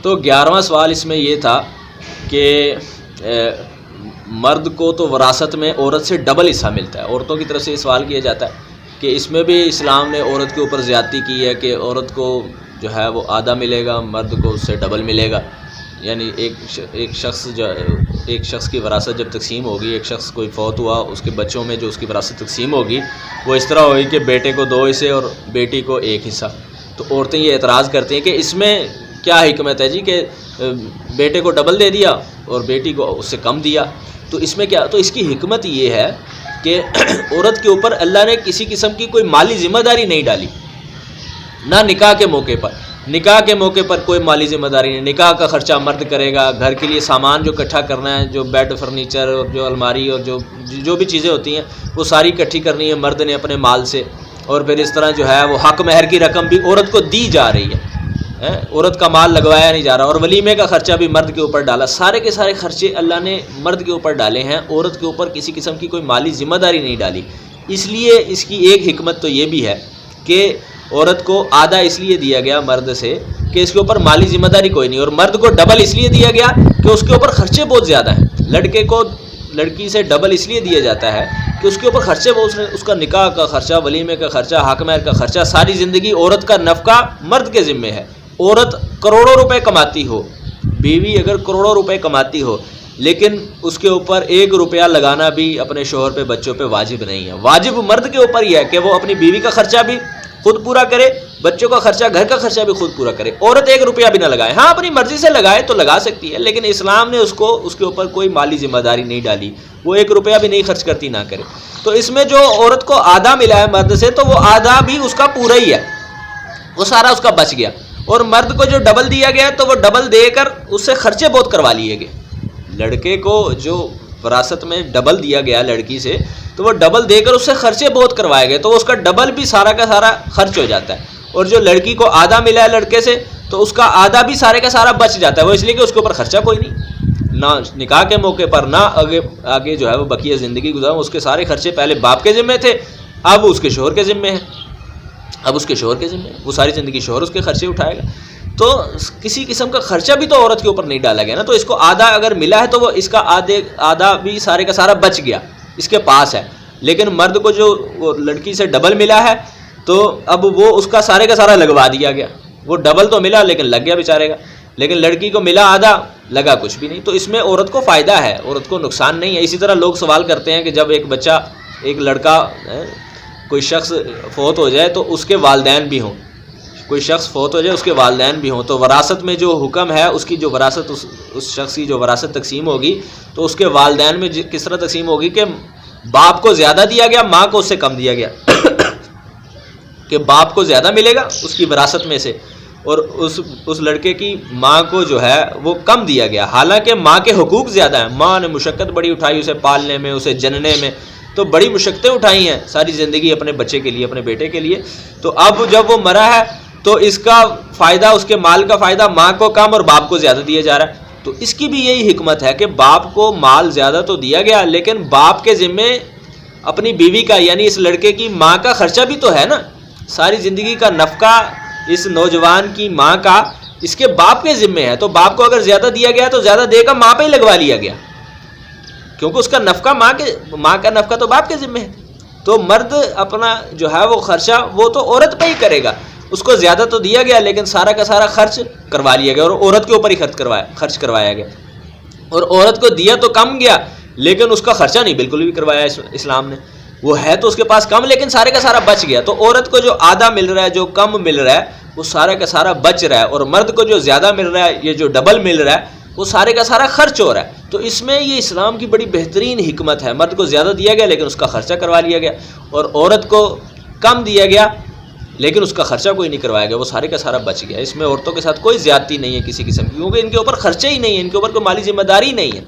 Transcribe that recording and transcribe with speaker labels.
Speaker 1: تو 11واں سوال اس میں یہ تھا کہ مرد کو تو وراثت میں عورت سے ڈبل حصہ ملتا ہے. عورتوں کی طرف سے یہ سوال کیا جاتا ہے کہ اس میں بھی اسلام نے عورت کے اوپر زیادتی کی ہے کہ عورت کو جو ہے وہ آدھا ملے گا، مرد کو اس سے ڈبل ملے گا. یعنی ایک شخص کی وراثت جب تقسیم ہوگی، ایک شخص کوئی فوت ہوا، اس کے بچوں میں جو اس کی وراثت تقسیم ہوگی وہ اس طرح ہوگی کہ بیٹے کو 2 حصے اور بیٹی کو 1 حصہ. تو عورتیں یہ اعتراض کرتی ہیں کہ اس میں کیا حکمت ہے جی کہ بیٹے کو ڈبل دے دیا اور بیٹی کو اس سے کم دیا. تو اس میں کیا، تو اس کی حکمت یہ ہے کہ عورت کے اوپر اللہ نے کسی قسم کی کوئی مالی ذمہ داری نہیں ڈالی، نہ نکاح کے موقع پر. نکاح کے موقع پر کوئی مالی ذمہ داری نہیں. نکاح کا خرچہ مرد کرے گا، گھر کے لیے سامان جو اکٹھا کرنا ہے، جو بیڈ فرنیچر اور جو الماری اور جو بھی چیزیں ہوتی ہیں وہ ساری اکٹھی کرنی ہے مرد نے اپنے مال سے. اور پھر اس طرح جو ہے وہ حق مہر کی رقم بھی عورت کو دی جا رہی ہے، عورت کا مال لگوایا نہیں جا رہا. اور ولیمے کا خرچہ بھی مرد کے اوپر ڈالا. سارے کے سارے خرچے اللہ نے مرد کے اوپر ڈالے ہیں، عورت کے اوپر کسی قسم کی کوئی مالی ذمہ داری نہیں ڈالی. اس لیے اس کی ایک حکمت تو یہ بھی ہے کہ عورت کو آدھا اس لیے دیا گیا مرد سے کہ اس کے اوپر مالی ذمہ داری کوئی نہیں، اور مرد کو ڈبل اس لیے دیا گیا کہ اس کے اوپر خرچے بہت زیادہ ہیں. لڑکے کو لڑکی سے ڈبل اس لیے دیا جاتا ہے کہ اس کے اوپر خرچے بہت، اس کا نکاح کا خرچہ، ولیمے کا خرچہ، حق مہر کا خرچہ، ساری زندگی عورت کا نفقہ مرد کے ذمے ہے. عورت کروڑوں روپے کماتی ہو، بیوی اگر کروڑوں روپے کماتی ہو، لیکن اس کے اوپر 1 روپیہ لگانا بھی اپنے شوہر پہ، بچوں پہ واجب نہیں ہے. واجب مرد کے اوپر ہی ہے کہ وہ اپنی بیوی کا خرچہ بھی خود پورا کرے، بچوں کا خرچہ، گھر کا خرچہ بھی خود پورا کرے. عورت 1 روپیہ بھی نہ لگائے. ہاں اپنی مرضی سے لگائے تو لگا سکتی ہے، لیکن اسلام نے اس کے اوپر کوئی مالی ذمہ داری نہیں ڈالی. وہ 1 روپیہ بھی نہیں خرچ کرتی، نہ کرے. تو اس میں جو عورت کو آدھا ملا ہے مرد سے، تو وہ آدھا بھی اس کا پورا ہی ہے، وہ سارا اس کا بچ گیا. اور مرد کو جو ڈبل دیا گیا تو وہ ڈبل دے کر اس سے خرچے بہت کروا لیے گئے. لڑکے کو جو وراثت میں ڈبل دیا گیا لڑکی سے، تو وہ ڈبل دے کر اس سے خرچے بہت کروائے گئے، تو اس کا ڈبل بھی سارا کا سارا خرچ ہو جاتا ہے. اور جو لڑکی کو آدھا ملا ہے لڑکے سے، تو اس کا آدھا بھی سارے کا سارا بچ جاتا ہے. وہ اس لیے کہ اس کے اوپر خرچہ کوئی نہیں، نہ نکاح کے موقع پر، نہ آگے جو ہے وہ بقیہ زندگی گزارا. اس کے سارے خرچے پہلے باپ کے ذمے تھے، اب اس کے شوہر کے ذمے ہیں. وہ ساری زندگی شوہر اس کے خرچے اٹھائے گا. تو کسی قسم کا خرچہ بھی تو عورت کے اوپر نہیں ڈالا گیا نا. تو اس کو آدھا اگر ملا ہے تو وہ اس کا آدھا بھی سارے کا سارا بچ گیا، اس کے پاس ہے. لیکن مرد کو جو وہ لڑکی سے ڈبل ملا ہے تو اب وہ اس کا سارے کا سارا لگوا دیا گیا. وہ ڈبل تو ملا لیکن لگ گیا بیچارے کا. لیکن لڑکی کو ملا آدھا، لگا کچھ بھی نہیں. تو اس میں عورت کو فائدہ ہے، عورت کو نقصان نہیں ہے. اسی طرح لوگ سوال کرتے ہیں کہ جب ایک لڑکا کوئی شخص فوت ہو جائے تو اس کے والدین بھی ہوں، تو وراثت میں جو حکم ہے اس کی جو وراثت اس شخص کی جو وراثت تقسیم ہوگی تو اس کے والدین میں کس طرح تقسیم ہوگی کہ باپ کو زیادہ دیا گیا، ماں کو اس سے کم دیا گیا. کہ باپ کو زیادہ ملے گا اس کی وراثت میں سے، اور اس لڑکے کی ماں کو جو ہے وہ کم دیا گیا. حالانکہ ماں کے حقوق زیادہ ہیں. ماں نے مشقت بڑی اٹھائی اسے پالنے میں، اسے جننے میں، تو بڑی مشقتیں اٹھائی ہیں ساری زندگی اپنے بچے کے لیے، اپنے بیٹے کے لیے. تو اب جب وہ مرا ہے تو اس کا فائدہ، اس کے مال کا فائدہ ماں کو کم اور باپ کو زیادہ دیا جا رہا ہے. تو اس کی بھی یہی حکمت ہے کہ باپ کو مال زیادہ تو دیا گیا، لیکن باپ کے ذمے اپنی بیوی کا، یعنی اس لڑکے کی ماں کا خرچہ بھی تو ہے نا. ساری زندگی کا نفقہ اس نوجوان کی ماں کا اس کے باپ کے ذمے ہے. تو باپ کو اگر زیادہ دیا گیا تو زیادہ دے کر ماں پہ ہی لگوا لیا گیا، کیونکہ اس کا نفقہ ماں کا نفقہ تو باپ کے ذمے ہے. تو مرد اپنا جو ہے وہ خرچہ وہ تو عورت پہ ہی کرے گا. اس کو زیادہ تو دیا گیا لیکن سارا کا سارا خرچ کروا لیا گیا، اور عورت کے اوپر ہی خرچ کروایا گیا. اور عورت کو دیا تو کم گیا لیکن اس کا خرچہ نہیں بالکل بھی کروایا اسلام نے. وہ ہے تو اس کے پاس کم لیکن سارے کا سارا بچ گیا. تو عورت کو جو آدھا مل رہا ہے، جو کم مل رہا ہے، وہ سارا کا سارا بچ رہا ہے. اور مرد کو جو زیادہ مل رہا ہے، یہ جو ڈبل مل رہا ہے، وہ سارے کا سارا خرچ ہو رہا ہے. تو اس میں یہ اسلام کی بڑی بہترین حکمت ہے. مرد کو زیادہ دیا گیا لیکن اس کا خرچہ کروا لیا گیا، اور عورت کو کم دیا گیا لیکن اس کا خرچہ کوئی نہیں کروایا گیا، وہ سارے کا سارا بچ گیا. اس میں عورتوں کے ساتھ کوئی زیادتی نہیں ہے کسی قسم کی، کیونکہ ان کے اوپر خرچے ہی نہیں ہے، ان کے اوپر کوئی مالی ذمہ داری نہیں ہے.